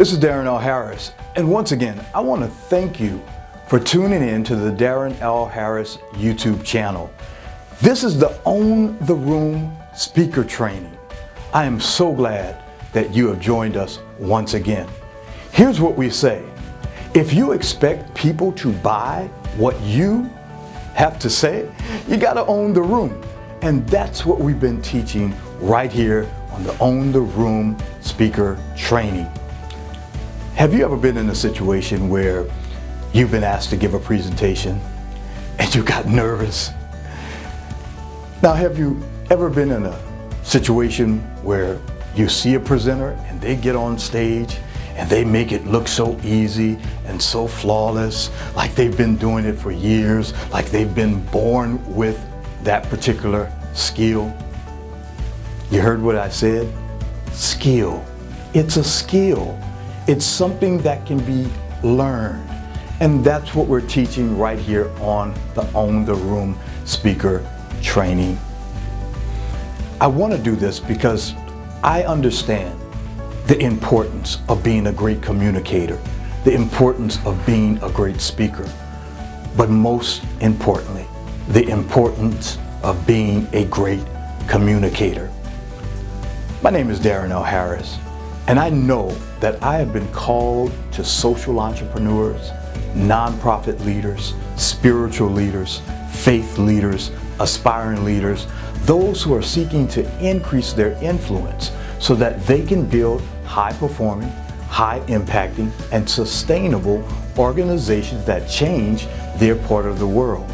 This is Darren L. Harris, and once again, I want to thank you for tuning in to the Darren L. Harris YouTube channel. This is the Own the Room speaker training. I am so glad that you have joined us once again. Here's what we say. If you expect people to buy what you have to say, you got to own the room. And that's what we've been teaching right here on the Own the Room speaker training. Have you ever been in a situation where you've been asked to give a presentation and you got nervous? Now, have you ever been in a situation where you see a presenter and they get on stage and they make it look so easy and so flawless, like they've been doing it for years, like they've been born with that particular skill? You heard what I said? Skill. It's a skill. It's something that can be learned. And that's what we're teaching right here on the Own the Room speaker training. I want to do this because I understand the importance of being a great communicator, the importance of being a great speaker, but most importantly, the importance of being a great communicator. My name is Darren L. Harris, and I know that I have been called to social entrepreneurs, nonprofit leaders, spiritual leaders, faith leaders, aspiring leaders, those who are seeking to increase their influence so that they can build high-performing, high-impacting, and sustainable organizations that change their part of the world.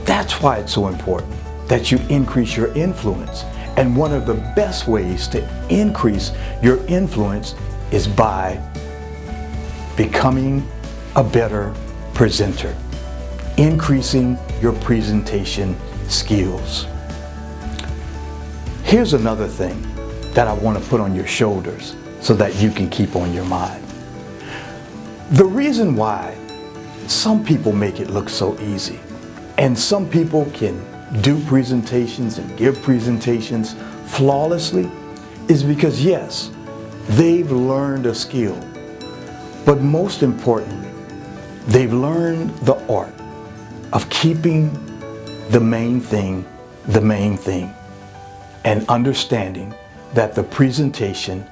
That's why it's so important that you increase your influence. And one of the best ways to increase your influence is by becoming a better presenter, increasing your presentation skills. Here's another thing that I want to put on your shoulders so that you can keep on your mind. The reason why some people make it look so easy and some people can do presentations and give presentations flawlessly is because, yes, they've learned a skill, but most importantly, they've learned the art of keeping the main thing, and understanding that the presentation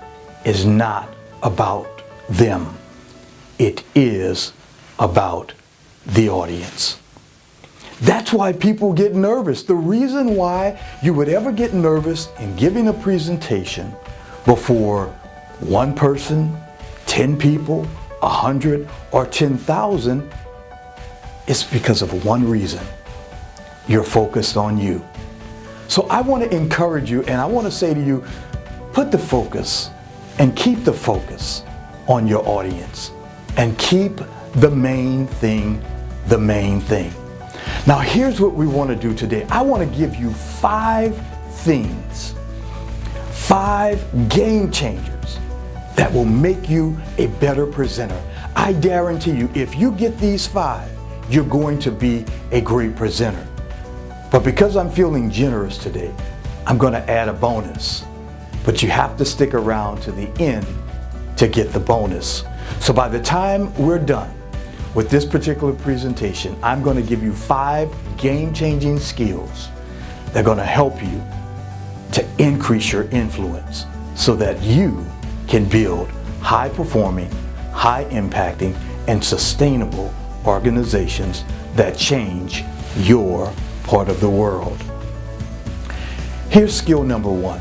is not about them. It is about the audience. That's why people get nervous. The reason why you would ever get nervous in giving a presentation before one person, 10 people, 100, or 10,000 is because of one reason. You're focused on you. So I want to encourage you, and I want to say to you, put the focus and keep the focus on your audience and keep the main thing the main thing. Now, here's what we want to do today. I want to give you 5 things, 5 game changers that will make you a better presenter. I guarantee you, if you get these 5, you're going to be a great presenter. But because I'm feeling generous today, I'm going to add a bonus. But you have to stick around to the end to get the bonus. So by the time we're done with this particular presentation, I'm going to give you 5 game-changing skills that are going to help you to increase your influence so that you can build high-performing, high-impacting, and sustainable organizations that change your part of the world. Here's skill number 1.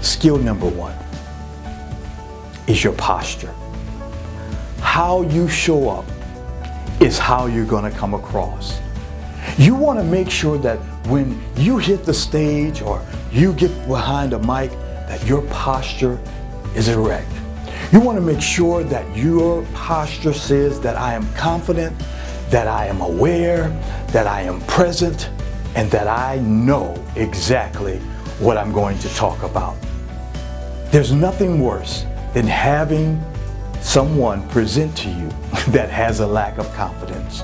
Skill number 1 is your posture. How you show up is how you're going to come across. You want to make sure that when you hit the stage or you get behind a mic, that your posture is erect. You want to make sure that your posture says that I am confident, that I am aware, that I am present, and that I know exactly what I'm going to talk about. There's nothing worse than having someone present to you that has a lack of confidence.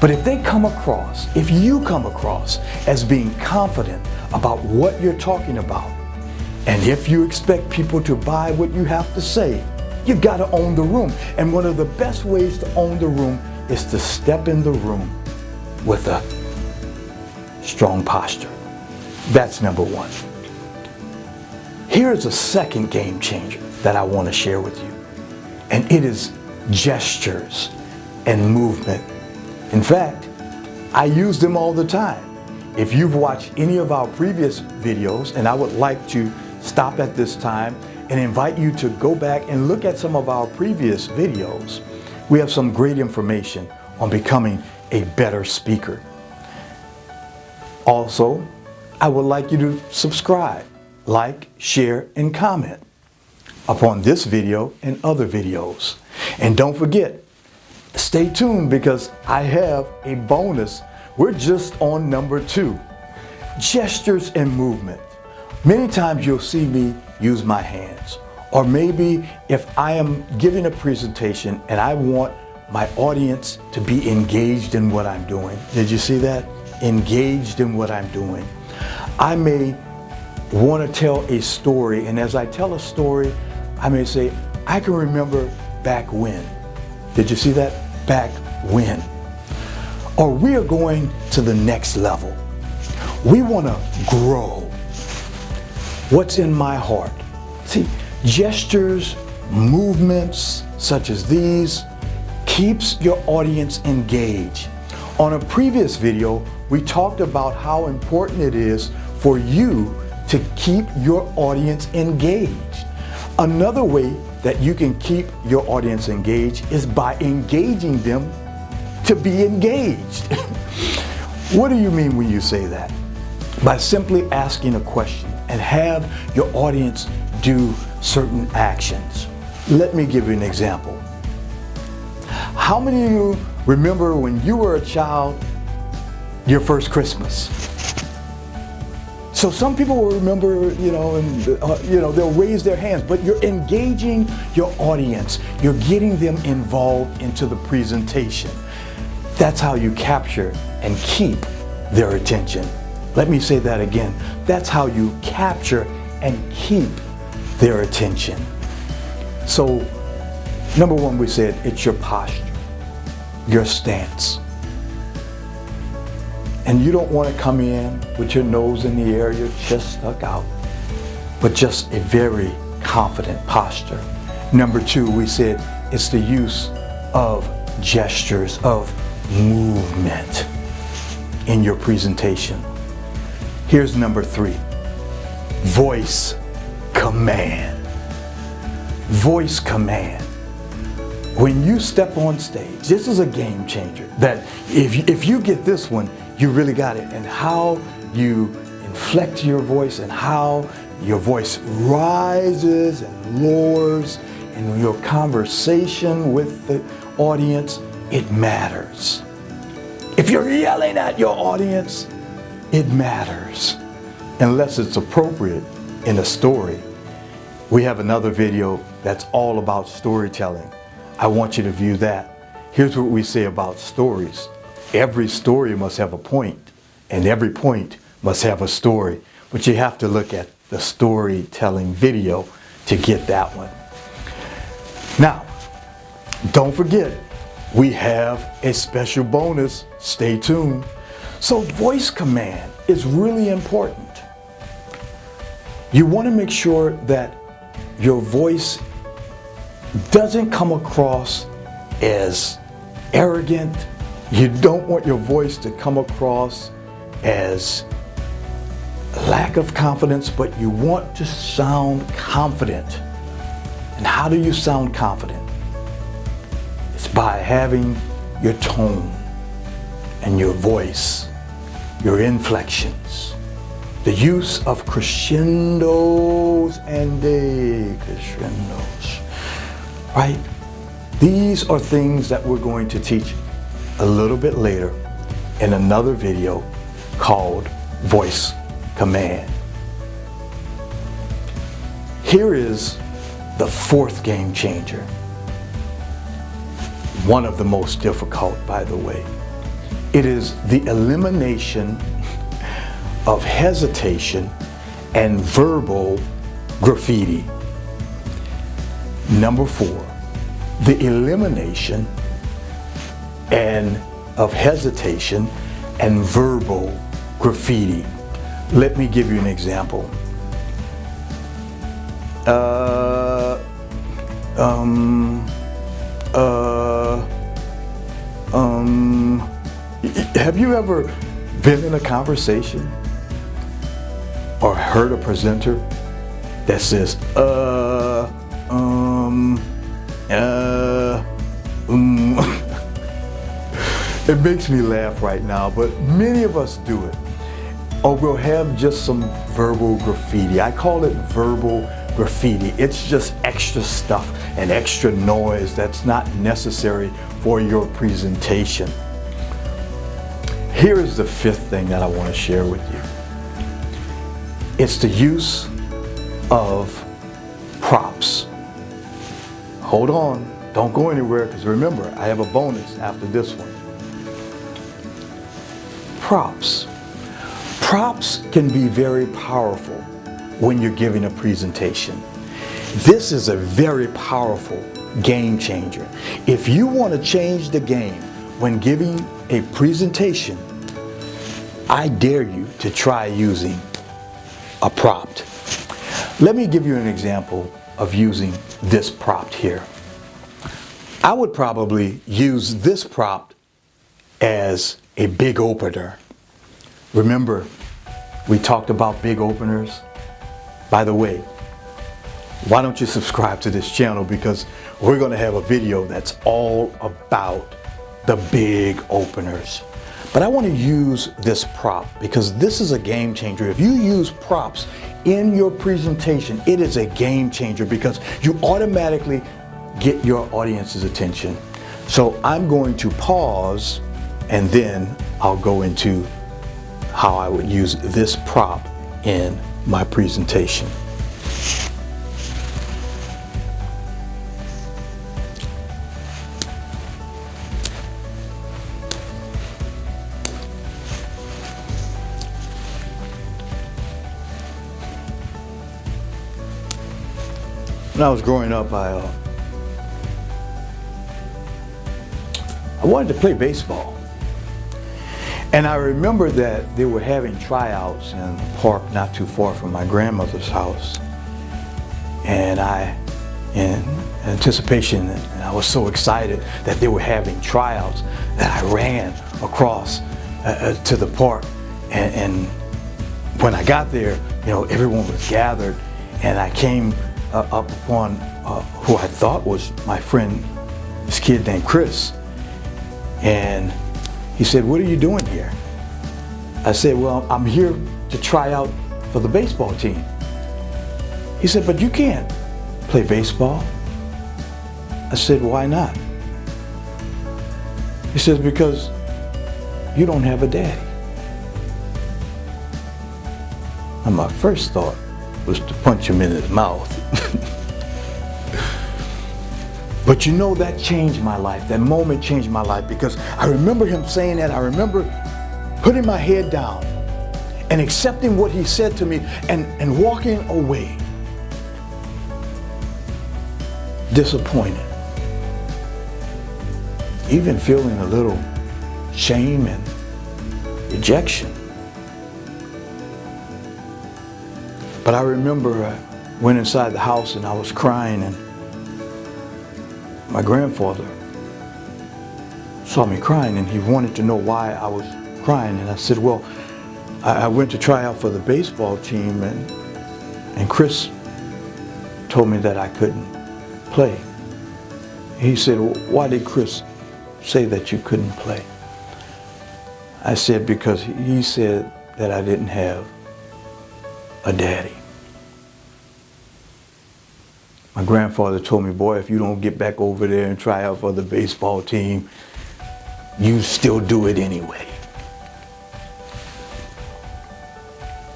But if you come across as being confident about what you're talking about, And if you expect people to buy what you have to say, you got to own the room. And one of the best ways to own the room is to step in the room with a strong posture. That's number one. Here's a second game changer that I want to share with you. And it is gestures and movement. In fact, I use them all the time. If you've watched any of our previous videos, and I would like to stop at this time and invite you to go back and look at some of our previous videos. We have some great information on becoming a better speaker. Also, I would like you to subscribe, like, share, and comment upon this video and other videos. And don't forget, stay tuned because I have a bonus. We're just on number 2, gestures and movement. Many times you'll see me use my hands, or maybe if I am giving a presentation and I want my audience to be engaged in what I'm doing. Did you see that? Engaged in what I'm doing. I may want to tell a story, and as I tell a story, I may say, I can remember back when. Did you see that? Back when. Or we are going to the next level. We want to grow. What's in my heart? See, gestures, movements such as these keeps your audience engaged. On a previous video, we talked about how important it is for you to keep your audience engaged. Another way that you can keep your audience engaged is by engaging them to be engaged. What do you mean when you say that? By simply asking a question and have your audience do certain actions. Let me give you an example. How many of you remember when you were a child, your first Christmas? So some people will remember, they'll raise their hands, but you're engaging your audience. You're getting them involved into the presentation. That's how you capture and keep their attention. Let me say that again. That's how you capture and keep their attention. So, number one, we said it's your posture, your stance. And you don't want to come in with your nose in the air, your chest stuck out, but just a very confident posture. Number two, we said it's the use of gestures, of movement in your presentation. Here's number 3, voice command. Voice command. When you step on stage, this is a game changer. That if you get this one, you really got it. And how you inflect your voice and how your voice rises and lowers in your conversation with the audience, it matters. If you're yelling at your audience, it matters, unless it's appropriate in a story. We have another video that's all about storytelling. I want you to view that. Here's what we say about stories. Every story must have a point, and every point must have a story. But you have to look at the storytelling video to get that one. Now, don't forget, we have a special bonus. Stay tuned. So voice command is really important. You want to make sure that your voice doesn't come across as arrogant. You don't want your voice to come across as lack of confidence, but you want to sound confident. And how do you sound confident? It's by having your tone and your voice, your inflections, the use of crescendos and decrescendos, right? These are things that we're going to teach a little bit later in another video called voice command. Here is the 4th game changer. One of the most difficult, by the way. It is the elimination of hesitation and verbal graffiti. Number 4, the elimination of hesitation and verbal graffiti. Let me give you an example. Have you ever been in a conversation or heard a presenter that says, It makes me laugh right now, but many of us do it. Or we'll have just some verbal graffiti. I call it verbal graffiti. It's just extra stuff and extra noise that's not necessary for your presentation. Here is the 5th thing that I want to share with you. It's the use of props. Hold on, don't go anywhere, because remember, I have a bonus after this one. Props. Props can be very powerful when you're giving a presentation. This is a very powerful game changer. If you want to change the game when giving a presentation, I dare you to try using a prop. Let me give you an example of using this prop here. I would probably use this prop as a big opener. Remember, we talked about big openers? By the way, why don't you subscribe to this channel, because we're going to have a video that's all about the big openers. But I want to use this prop because this is a game changer. If you use props in your presentation, it is a game changer because you automatically get your audience's attention. So I'm going to pause and then I'll go into how I would use this prop in my presentation. When I was growing up, I wanted to play baseball. And I remember that they were having tryouts in a park not too far from my grandmother's house. And in anticipation, and I was so excited that they were having tryouts that I ran across to the park. And when I got there, everyone was gathered, and I came up upon who I thought was my friend, this kid named Chris. And he said, "What are you doing here?" I said, "Well, I'm here to try out for the baseball team." He said, "But you can't play baseball." I said, "Why not?" He says, "Because you don't have a daddy." And my first thought was to punch him in his mouth. But that changed my life. That moment changed my life because I remember him saying that. I remember putting my head down and accepting what he said to me and walking away disappointed. Even feeling a little shame and rejection. But I remember I went inside the house and I was crying, and my grandfather saw me crying and he wanted to know why I was crying. And I said, "Well, I went to try out for the baseball team and Chris told me that I couldn't play." He said, "Well, why did Chris say that you couldn't play?" I said, "Because he said that I didn't have a daddy." My grandfather told me, "Boy, if you don't get back over there and try out for the baseball team, you still do it anyway."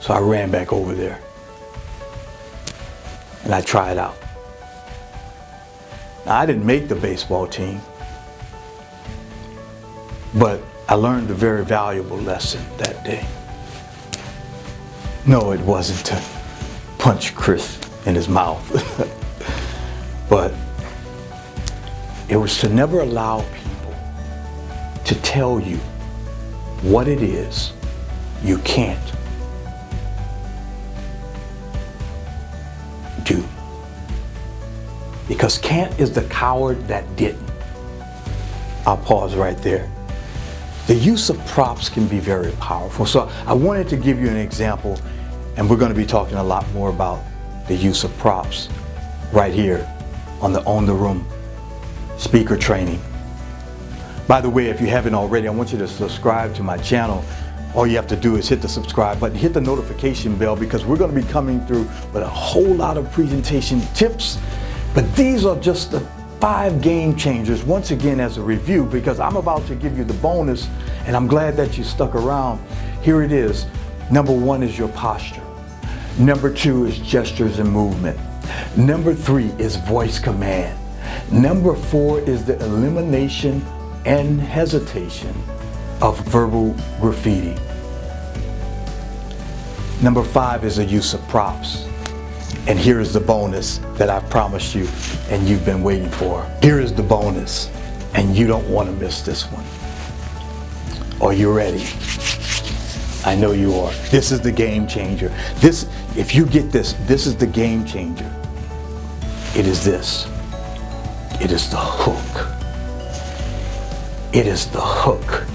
So I ran back over there and I tried out. Now, I didn't make the baseball team, but I learned a very valuable lesson that day. No, it wasn't to punch Chris in his mouth. But it was to never allow people to tell you what it is you can't do. Because can't is the coward that didn't. I'll pause right there. The use of props can be very powerful. So I wanted to give you an example, and we're going to be talking a lot more about the use of props right here on the Own the Room speaker training. By the way, if you haven't already, I want you to subscribe to my channel. All you have to do is hit the subscribe button, hit the notification bell, because we're going to be coming through with a whole lot of presentation tips. But these are just the 5 game changers, once again as a review, because I'm about to give you the bonus, and I'm glad that you stuck around. Here it is. Number 1 is your posture. Number 2 is gestures and movement. Number 3 is voice command. Number 4 is the elimination and hesitation of verbal graffiti. Number 5 is the use of props. And here is the bonus that I promised you and you've been waiting for. Here is the bonus, and you don't want to miss this one. Are you ready? I know you are. This is the game changer. If you get this, this is the game changer. It is this. It is the hook. It is the hook.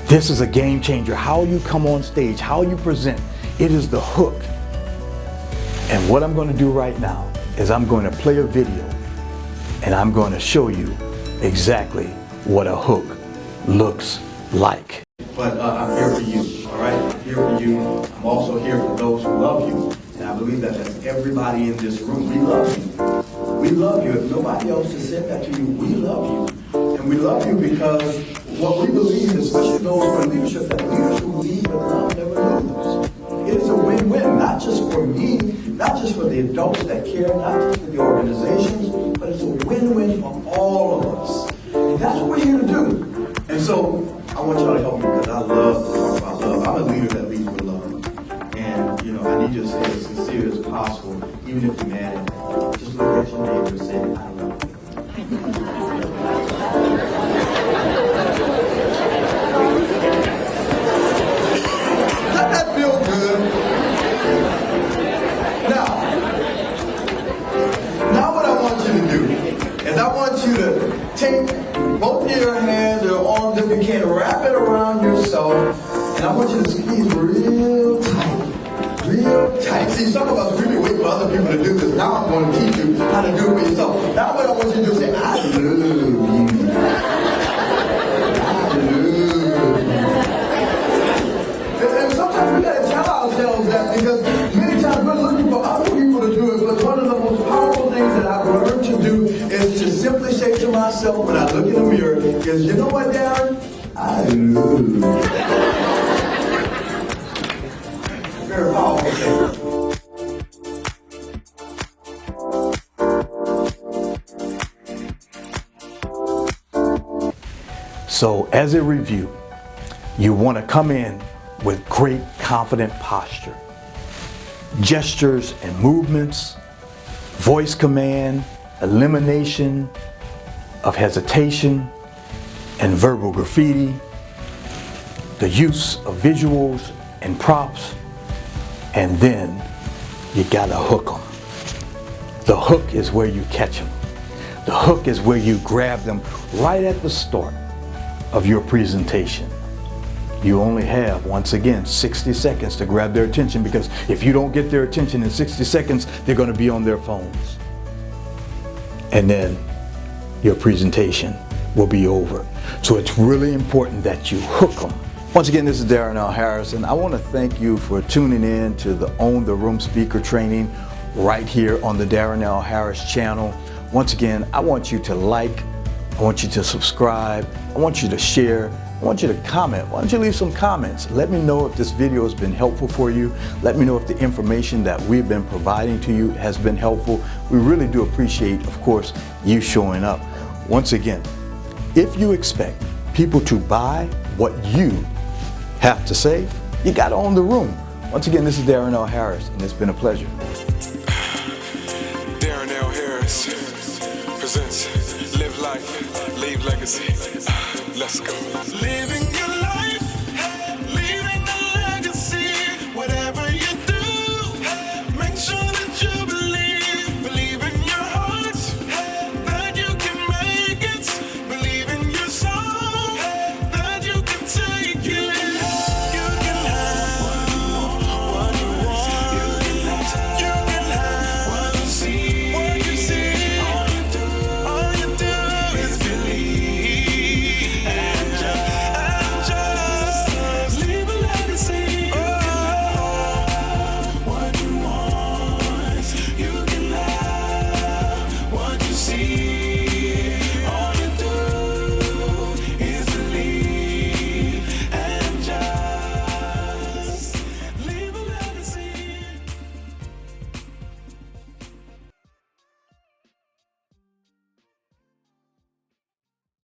This is a game changer. How you come on stage, how you present. It is the hook. And what I'm going to do right now is I'm going to play a video, and I'm going to show you exactly what a hook looks like. But I'm here for you, all right? I'm here for you. I'm also here for those who love you. And I believe that that's everybody in this room. We love you. We love you. If nobody else has said that to you, we love you. And we love you because what we believe, especially those who are in leadership, that leaders who lead with love never lose. It's a win-win, not just for me, not just for the adults that care, not just for the organizations, but it's a win-win for all of us. And that's what we're here to do. And so I want y'all to help me, because I love to talk about love. I'm a leader that leads with love. And, I need you to say it as sincere as possible, even if you're mad at me. Just look at your neighbor and say, I love you. Doesn't that feel good? Now what I want you to do is I want you to take both of your hands or arms, if you can, wrap it around yourself, and I want you to squeeze real tight. Real tight. See, some of us really wait for other people to do this. Now I'm going to teach you how to do it for yourself. Now what I want you to do is say, I love you. I love you. And sometimes we got to tell ourselves that, because many times we're looking for other people to do it. But one of the most powerful things that I've learned to do is to simply say to myself when I look in the mirror is, you know what, Darren? I love you. Very powerful thing. So as a review, you want to come in with great confident posture, gestures and movements, voice command, elimination of hesitation and verbal graffiti, the use of visuals and props, and then you gotta hook them. The hook is where you catch them. The hook is where you grab them right at the start of your presentation. You only have, once again, 60 seconds to grab their attention, because if you don't get their attention in 60 seconds, they're going to be on their phones. And then your presentation will be over. So it's really important that you hook them. Once again, this is Darren L. Harrison. I want to thank you for tuning in to the Own the Room speaker training right here on the Darren L. Harris channel. Once again, I want you to like, I want you to subscribe, I want you to share, I want you to comment. Why don't you leave some comments? Let me know if this video has been helpful for you. Let me know if the information that we've been providing to you has been helpful. We really do appreciate, of course, you showing up. Once again, if you expect people to buy what you have to say, you got to own the room. Once again, this is Darren L. Harris, and it's been a pleasure. Tennis presents Live Life, Leave Legacy. Let's go. Living